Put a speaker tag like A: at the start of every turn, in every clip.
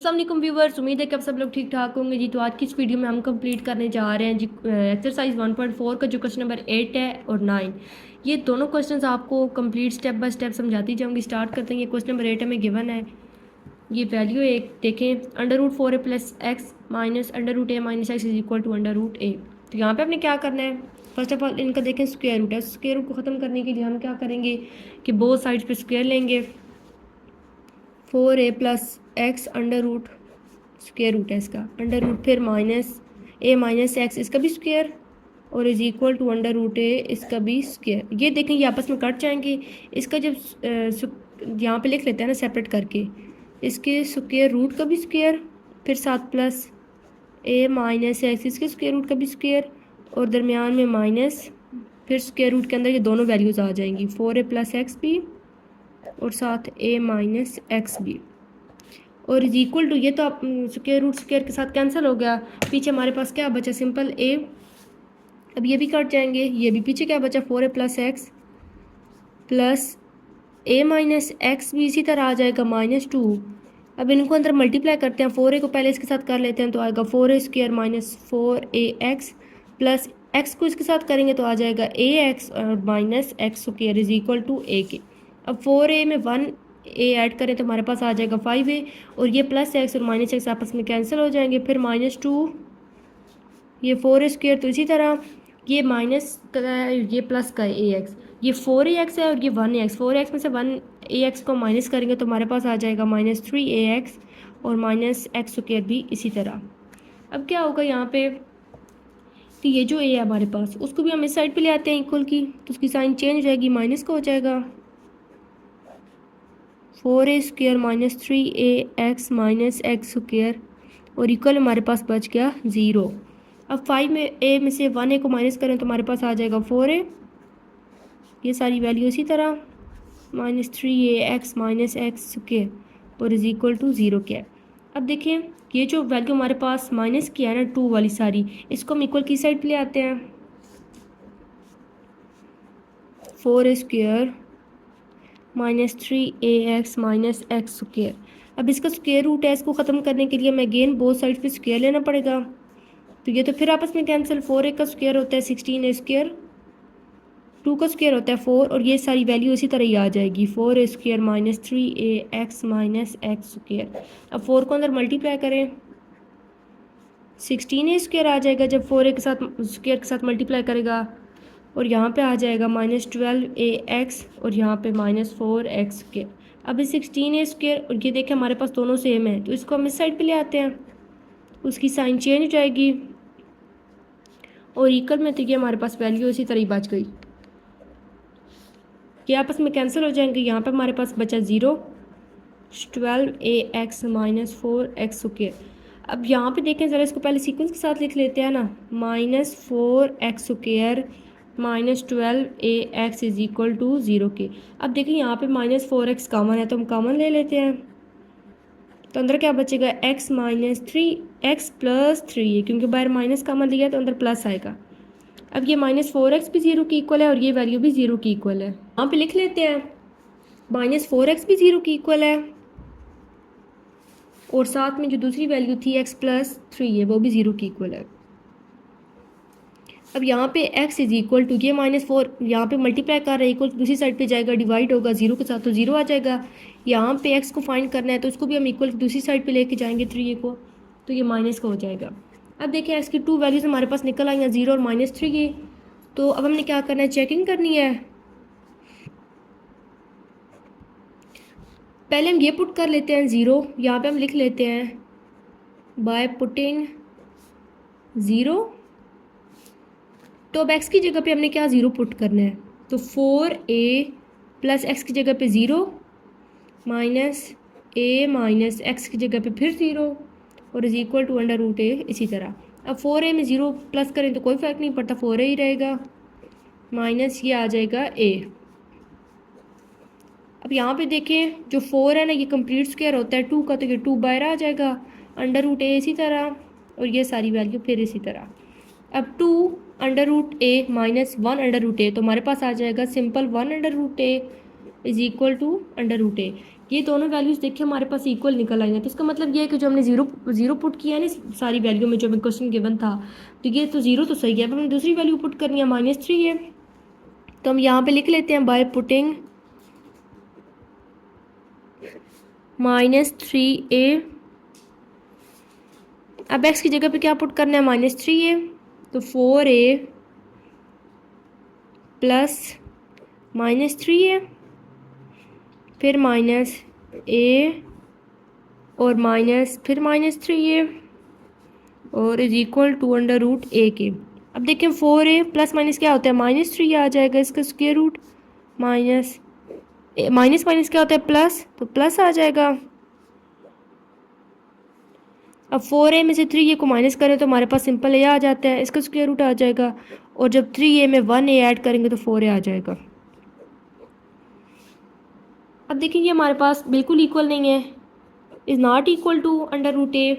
A: अस्सलाम वालेकुम व्यूवर्स, उम्मीद है कि आप सब लोग ठीक ठाक होंगे जी। तो आज की इस वीडियो में हम कंप्लीट करने जा रहे हैं जी एक्सरसाइज 1.4 का जो क्वेश्चन नंबर 8 है और 9। ये दोनों क्वेश्चंस आपको कंप्लीट स्टेप बाय स्टेप समझाती जाऊंगी। स्टार्ट करते हैं। ये क्वेश्चन नंबर 8 हमें गिवन है। ये वैल्यू एक देखें, √4a plus x minus √a minus x is equal to √a। तो यहाँ पे आपने क्या करना है, फर्स्ट ऑफ ऑल इनका देखें स्क्वायर रूट है। स्क्वायर रूट को ख़त्म करने के लिए हम क्या करेंगे कि बोथ साइड्स पे स्क्वायर लेंगे। 4a plus x under root square root है इसका, अंडर रूट फिर माइनस a माइनस एक्स इसका भी स्क्वायर और इज इक्वल टू √a इसका भी स्क्वायर। ये देखें ये आपस में कट जाएंगे। इसका जब यहाँ पे लिख लेते हैं ना सेपरेट करके, इसके स्क्वायर रूट का भी स्क्वायर फिर साथ प्लस a माइनस एक्स इसके स्क्वायर रूट का भी स्क्वायर और दरमियान में माइनस फिर स्क्वायर रूट के अंदर ये दोनों वैल्यूज़ आ जाएंगी, 4a प्लस एक्स भी और साथ a माइनस एक्स भी और इज इक्वल टू, ये तो आप स्क्वायर रूट स्क्वायर के साथ कैंसिल हो गया। पीछे हमारे पास क्या बचा, सिंपल a। अब ये भी कट जाएंगे, ये भी पीछे क्या बचा 4a plus x plus a minus x भी इसी तरह आ जाएगा -2। अब इनको अंदर मल्टीप्लाई करते हैं, 4a को पहले इसके साथ कर लेते हैं तो आएगा 4a square minus 4ax plus x को इसके साथ करेंगे तो आ जाएगा ax और minus x square is equal to a के। अब 4a में 1a ऐड करें तो हमारे पास आ जाएगा 5a और ये प्लस एक्स और माइनस एक्स आपस में कैंसिल हो जाएंगे। फिर -2, ये 4a स्क्वायर तो इसी तरह ये माइनस का है, ये प्लस का है ax, ये 4ax है और ये 1ax। 4ax में से 1ax को माइनस करेंगे तो हमारे पास आ जाएगा -3ax और माइनस एक्स स्क्वायर भी इसी तरह। अब क्या होगा यहाँ पे कि ये जो a है हमारे पास उसको भी हम इस साइड पे ले आते हैं इक्वल की, तो उसकी साइन चेंज हो जाएगी, माइनस का हो जाएगा 4a square minus 3ax minus x square और इक्वल हमारे पास बच गया 0। अब 5 में a में से 1a को माइनस करें तो हमारे पास आ जाएगा 4a, ये सारी वैल्यू इसी तरह -3ax माइनस एक्स स्क्वायर और इज इक्वल टू 0 क्या है। अब देखें ये जो वैल्यू हमारे पास माइनस की है ना 2 वाली सारी, इसको हम इक्वल की साइड पे ले आते हैं। 4a square minus 3ax minus x square. अब इसका स्क्वायर रूट है, इसको ख़त्म करने के लिए हमें अगेन बोथ साइड पे स्क्वायर लेना पड़ेगा। तो ये तो फिर आपस में कैंसिल, 4a का स्क्वायर होता है 16a स्क्वायर, 2 का स्क्वायर होता है 4 और ये सारी वैल्यू इसी तरह ही आ जाएगी, 4a square minus 3ax minus x square. अब 4 को अंदर मल्टीप्लाई करें 16a स्क्वायर आ जाएगा जब 4a के साथ स्क्वायर के साथ मल्टीप्लाई करेगा और यहाँ पे आ जाएगा -12ax और यहाँ पे -4x स्क्वायर। अब इस 16a स्क्वायर और ये देखें हमारे पास दोनों सेम है तो इसको हम इस साइड पे ले आते हैं, उसकी साइन चेंज हो जाएगी और इक्वल में तो ये हमारे पास वैल्यू इसी तरह ही बच गई, ये आपस में कैंसिल हो जाएंगे। यहाँ पे हमारे पास बचा 0, 12ax माइनस 4x स्क्वायर। अब यहाँ पे देखें ज़रा, इसको पहले सीक्वेंस के साथ लिख लेते हैं ना, -4x square minus 12ax is equal to 0 के। अब देखिए यहाँ पे -4x कॉमन है तो हम कॉमन ले लेते हैं, तो अंदर क्या बचेगा x माइनस 3x प्लस 3 क्योंकि बाहर माइनस कॉमन लिया तो अंदर प्लस आएगा। अब ये -4x भी 0 की इक्वल है और ये वैल्यू भी 0 की इक्वल है, यहाँ पे लिख लेते हैं -4x भी 0 की इक्वल है और साथ में जो दूसरी वैल्यू थी x प्लस 3 है वो भी 0 की इक्वल है। अब यहाँ पे x इज इक्वल टू, ये -4 यहाँ पे मल्टीप्लाई कर रहा है, इक्वल दूसरी साइड पे जाएगा, डिवाइड होगा 0 के साथ तो 0 आ जाएगा। यहाँ पे x को फाइंड करना है तो इसको भी हम इक्वल दूसरी साइड पे लेके जाएंगे 3a को, तो ये माइनस का हो जाएगा। अब देखिए x की 2 वैल्यूज हमारे पास निकल आई हैं, 0 और -3। तो अब हमने क्या करना है, चेकिंग करनी है। पहले हम ये पुट कर लेते हैं 0, यहाँ पे हम लिख लेते हैं बाय पुटिंग 0। तो अब x की जगह पे हमने क्या 0 पुट करना है, तो 4a प्लस एक्स की जगह पे 0 माइनस a माइनस एक्स की जगह पे फिर 0 और इज इक्वल टू √a इसी तरह। अब 4a में 0 प्लस करें तो कोई फ़र्क नहीं पड़ता, 4a ही रहेगा माइनस ये आ जाएगा a। अब यहाँ पे देखें जो 4 है ना ये कंप्लीट स्क्वायर होता है 2 का, तो ये 2 बाहर आ जाएगा, √a इसी तरह और ये सारी वैल्यू फिर इसी तरह। अब 2 √a माइनस 1 √a तो हमारे पास आ जाएगा simple 1 √a is equal to √a। ये दोनों वैल्यूज़ देखिए हमारे पास इक्वल निकल आई हैं, तो इसका मतलब ये है कि जो हमने ज़ीरो पुट किया है ना सारी वैल्यू में, जो हमें क्वेश्चन गिवन था, तो ये तो ज़ीरो तो सही है। अब हमें दूसरी वैल्यू पुट करनी है, -3 है, तो हम यहाँ पे लिख लेते हैं बाय पुटिंग -3a। अब x की जगह पे क्या पुट करना है, -3a, तो 4a प्लस -3a, फिर -a और फिर -3a और इज इक्वल टू √a के। अब देखें 4a प्लस माइनस क्या होता है, -3 आ जाएगा, इसका स्क्वायर रूट, माइनस माइनस क्या होता है, प्लस, तो प्लस आ जाएगा। अब 4a में से 3a को माइनस करें तो हमारे पास सिंपल a आ जाता है, इसका स्क्वायर रूट आ जाएगा, और जब 3a में 1a ऐड करेंगे तो 4a आ जाएगा। अब देखेंगे हमारे पास बिल्कुल इक्वल नहीं है, is not equal to √a,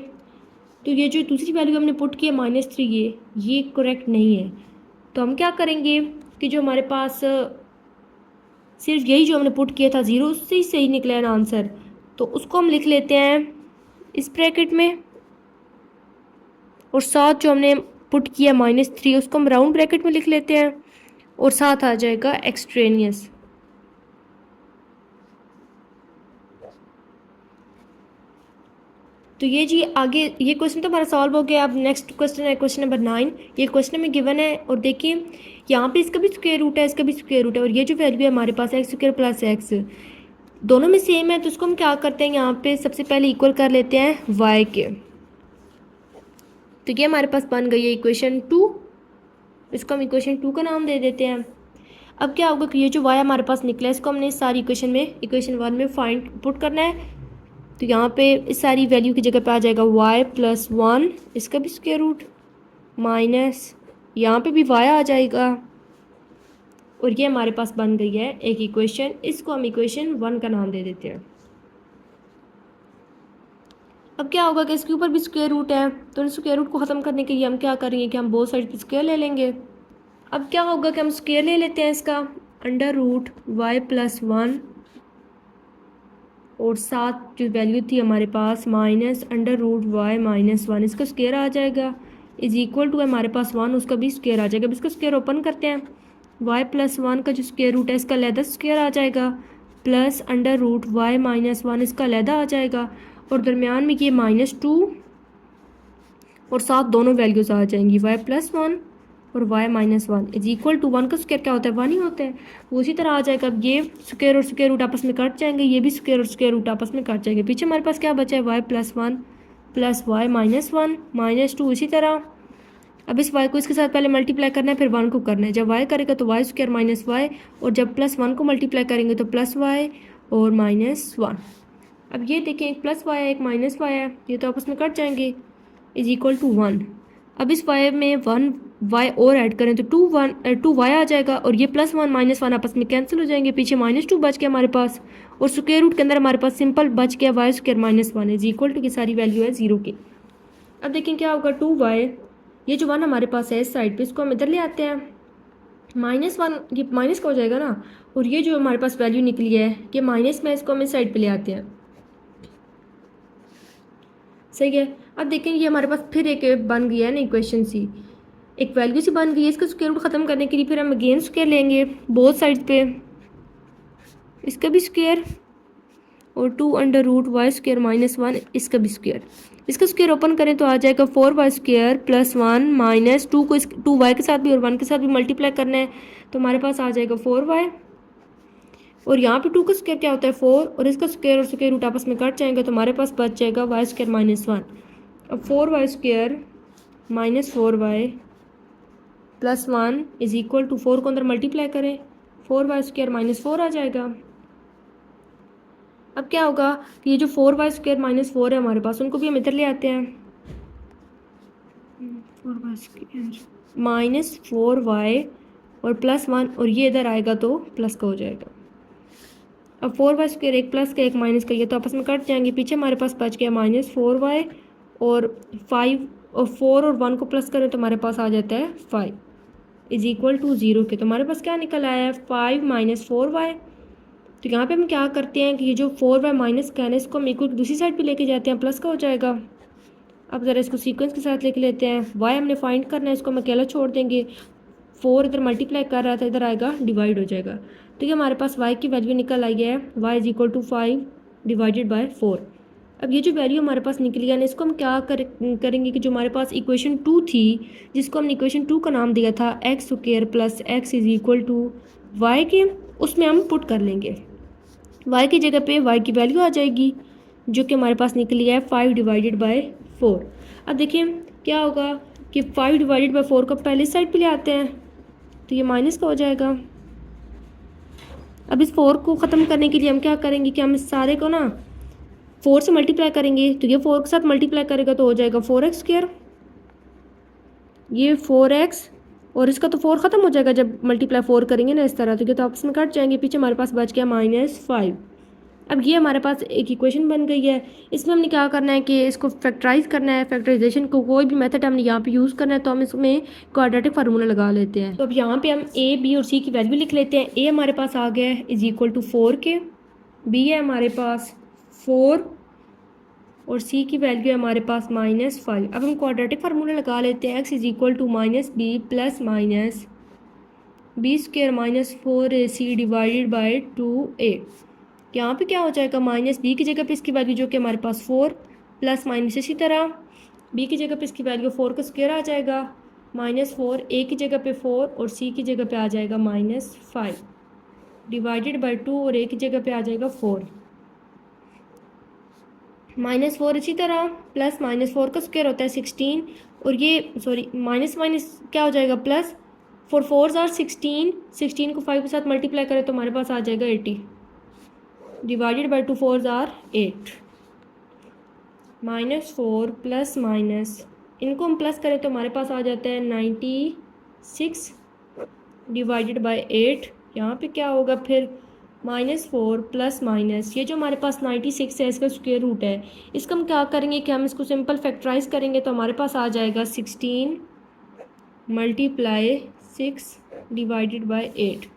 A: तो ये जो दूसरी वैल्यू हमने पुट की है -3a, ये करेक्ट नहीं है। तो हम क्या करेंगे कि जो हमारे पास सिर्फ यही जो हमने पुट किया था 0, उससे ही सही निकला है आंसर, तो उसको हम लिख लेते हैं इस ब्रैकेट में, और साथ जो हमने पुट किया -3 उसको हम राउंड ब्रैकेट में लिख लेते हैं, और साथ आ जाएगा एक्सट्रेनियस। तो ये जी आगे ये क्वेश्चन तो हमारा सॉल्व हो गया। अब नेक्स्ट क्वेश्चन है क्वेश्चन नंबर 9। ये क्वेश्चन में गिवन है, और देखिए यहाँ पे इसका भी स्क्वायर रूट है, इसका भी स्क्वायर रूट है, और ये जो वैल्यू है हमारे पास x² + x, दोनों में सेम है, तो इसको हम क्या करते हैं, यहाँ पे सबसे पहले इक्वल कर लेते हैं y के। तो ये हमारे पास बन गई है इक्वेशन 2, इसको हम इक्वेशन 2 का नाम दे देते हैं। अब क्या होगा कि ये जो y हमारे पास निकला है, इसको हमने इस सारी इक्वेशन 1 में फाइंड पुट करना है। तो यहाँ पे इस सारी वैल्यू की जगह पे आ जाएगा y + 1, इसका भी स्क्वायर रूट, माइनस यहाँ पे भी y आ जाएगा, और ये हमारे पास बन गई है एक इक्वेशन, इसको हम इक्वेशन 1 का नाम दे देते हैं। अब क्या होगा कि इसके ऊपर भी स्क्वायर रूट है, तो स्क्वायर रूट को ख़त्म करने के लिए हम क्या करेंगे कि हम बोथ साइड पे स्क्वायर ले लेंगे। अब क्या होगा कि हम स्क्वायर ले लेते हैं इसका, √y + 1, और साथ जो वैल्यू थी हमारे पास -√y - 1, इसका स्क्वायर आ जाएगा, इज इक्वल टू हमारे पास 1, उसका भी स्क्वायर आ जाएगा। अब इसका स्क्वायर ओपन करते हैं, y + 1 का जो स्क्वायर रूट है इसका अलहदा स्क्वायर आ जाएगा, प्लस √y - 1 इसका अलहदा आ जाएगा, और दरमियान में ये -2, और साथ दोनों वैल्यूज़ आ जाएंगी, y + 1 और y - 1 इज इक्वल टू 1 का स्क्वायर क्या होता है, 1 ही होता है, वो उसी तरह आ जाएगा। अब ये स्क्वायर और स्क्वायर रूट आपस में कट जाएंगे, ये भी स्क्वायर और स्क्वायर रूट आपस में कट जाएंगे। पीछे हमारे पास क्या बचा है, y + 1 + y - 1 -2 इसी तरह। अब इस y को इसके साथ पहले मल्टीप्लाई करना है, फिर 1 को करना है। जब y करेगा तो y² - y, और जब +1 को मल्टीप्लाई करेंगे तो +y और -1। अब ये देखें, एक +y है, एक -y है, ये तो आपस में कट जाएंगे, इज इक्वल टू 1। अब इस y में 1 y और ऐड करें तो 2 y आ जाएगा, और ये +1 - 1 आपस में कैंसिल हो जाएंगे, पीछे -2 बच गया हमारे पास, और स्क्वायर रूट के अंदर हमारे पास सिंपल बच गया y² - 1 इज इक्वल टू की सारी वैल्यू है 0 की। अब देखें क्या होगा, 2y, ये जो 1 हमारे पास है इस साइड पे, इसको हम इधर ले आते हैं, -1 ये माइनस का हो जाएगा ना, और ये जो हमारे पास वैल्यू निकली है ये माइनस में, इसको हम इस साइड पे ले आते हैं, सही है। अब देखें ये हमारे पास फिर एक बन गई है ना इक्वेशन सी, एक वैल्यू सी बन गई है, इसका स्क्वायर रूट ख़त्म करने के लिए फिर हम अगेन स्क्वायर लेंगे बोथ साइड पे, इसका भी स्क्वायर, और 2√y² - 1 इसका भी स्क्वायर। इसका स्क्वायर ओपन करें तो आ जाएगा 4y² + 1 माइनस 2 को 2y के साथ भी और 1 के साथ भी मल्टीप्लाई करना है, तो हमारे पास आ जाएगा 4y, और यहाँ पे 2 का स्क्वायर क्या होता है 4, और इसका स्क्वायर और स्क्वायर रूट आपस में कट जाएंगे, तो हमारे पास बच जाएगा y² - 1। अब 4y² - 4y + 1 is equal to 4 को अंदर मल्टीप्लाई करें, 4y² - 4 आ जाएगा। अब क्या होगा कि ये जो 4y² - 4 है हमारे पास, उनको भी हम इधर ले आते हैं, 4y² - 4y और +1, और ये इधर आएगा तो प्लस का हो जाएगा। अब 4y², एक प्लस का एक माइनस का, ये तो आपस में कट जाएंगे, पीछे हमारे पास बच गया -4y और 5, और 4 और 1 को प्लस करें तो हमारे पास आ जाता है 5 इज इक्वल टू 0 के। तो हमारे पास क्या निकल आया है, 5 - 4y तो यहाँ पे हम क्या करते हैं कि ये जो 4y माइनस का है ना, इसको हम इक्वल दूसरी साइड पे लेके जाते हैं, प्लस का हो जाएगा। अब ज़रा इसको सीक्वेंस के साथ लेके लेते हैं। y हमने फाइंड करना है, इसको हम अकेला छोड़ देंगे। 4 इधर मल्टीप्लाई कर रहा था, इधर आएगा डिवाइड हो जाएगा। तो ये हमारे पास y की वैल्यू निकल आई है, y is equal to 5 divided by 4। अब ये जो वैल्यू हमारे पास निकली है ना, इसको हम क्या करेंगे कि जो हमारे पास इक्वेशन 2 थी, जिसको हमने इक्वेशन 2 का नाम दिया था x square plus x is equal to y के, उसमें हम पुट कर लेंगे। y की जगह पे y की वैल्यू आ जाएगी, जो कि हमारे पास निकली है 5 डिवाइडेड बाय 4। अब देखिए क्या होगा कि 5 डिवाइडेड बाय 4 को पहले साइड पे ले आते हैं, तो ये माइनस का हो जाएगा। अब इस 4 को ख़त्म करने के लिए हम क्या करेंगे कि हम इस सारे को ना 4 से मल्टीप्लाई करेंगे, तो ये 4 के साथ मल्टीप्लाई करेगा तो हो जाएगा 4x स्क्वायर। ये 4x और इसका तो 4 ख़त्म हो जाएगा जब मल्टीप्लाई 4 करेंगे ना इस तरह, तो ये तो आपस में कट जाएंगे। पीछे हमारे पास बच गया -5। अब ये हमारे पास एक इक्वेशन बन गई है। इसमें हमने क्या करना है कि इसको फैक्टराइज करना है। फैक्टराइजेशन को कोई भी मेथड हमने यहाँ पे यूज़ करना है, तो हम इसमें क्वाड्रेटिक फार्मूला लगा लेते हैं। तो अब यहाँ पे हम a b और c की वैल्यू लिख लेते हैं। a हमारे पास आ गया है इज इक्वल टू 4 के, b है हमारे पास 4 और c की वैल्यू है हमारे पास -5। अब हम क्वाड्रेटिक फार्मूला लगा लेते हैं। x is equal to -b plus minus b square -4ac divided by 2a। यहाँ पे क्या हो जाएगा, -b की जगह पे इसकी वैल्यू जो कि हमारे पास 4 प्लस माइनस इसी तरह b की जगह पे इसकी वैल्यू 4 का स्क्वायर आ जाएगा, -4 a की जगह पे 4 और c की जगह पे आ जाएगा -5 डिवाइडेड बाई 2 और a की जगह पे आ जाएगा 4। -4 इसी तरह प्लस -4 का स्क्वायर होता है 16 और ये सॉरी माइनस माइनस क्या हो जाएगा प्लस 4 4s आर 16 को 5 के साथ मल्टीप्लाई करें तो हमारे पास आ जाएगा 80 divided by 2 4s are 8। -4 plus minus इनको हम प्लस करें तो हमारे पास आ जाता है 96 डिवाइडेड बाई 8। यहाँ पे क्या होगा फिर -4 प्लस माइनस ये जो हमारे पास 96 है इसका स्क्वायर रूट है। इसका हम क्या करेंगे कि हम इसको सिंपल फैक्टराइज करेंगे तो हमारे पास आ जाएगा 16 मल्टीप्लाई 6 डिवाइडेड बाई 8।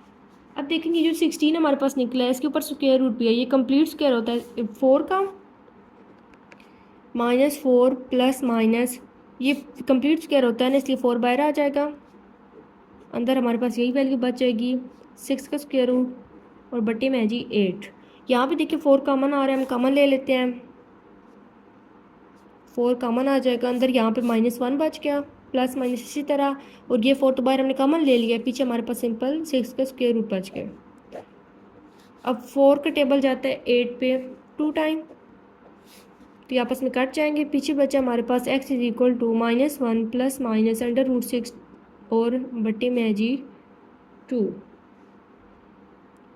A: अब देखेंगे जो 16 हमारे पास निकला है इसके ऊपर स्क्वायर रूट भी है, ये कंप्लीट स्क्वायर होता है 4 का। -4 प्लस माइनस ये कंप्लीट स्क्वायर होता है ना, इसलिए 4 बाहर आ जाएगा। अंदर हमारे पास यही वैल्यू बच जाएगी 6 का स्क्वायर रूट और बट्टे में है जी 8। यहाँ पे देखिए 4 कॉमन आ रहा है, हम कॉमन ले लेते हैं। 4 कॉमन आ जाएगा अंदर, यहाँ पे -1 बच गया प्लस माइनस इसी तरह और ये 4 तो बाहर हमने कॉमन ले लिया, पीछे हमारे पास सिंपल 6 का स्क्वायर रूट बच गया। अब 4 का टेबल जाता है 8 पे 2 टाइम, तो ये आपस में कट जाएंगे। पीछे बचा हमारे पास x is equal to -1 plus minus √6 और बट्टे में है जी 2।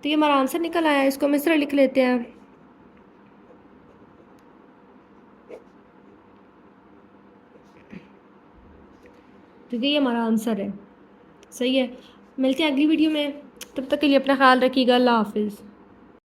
A: तो ये हमारा आंसर निकल आया है, इसको हम इस तरह लिख लेते हैं। तो ये हमारा आंसर है, सही है। मिलते हैं अगली वीडियो में, तब तक के लिए अपना ख्याल रखिएगा। अल्लाह हाफिज़।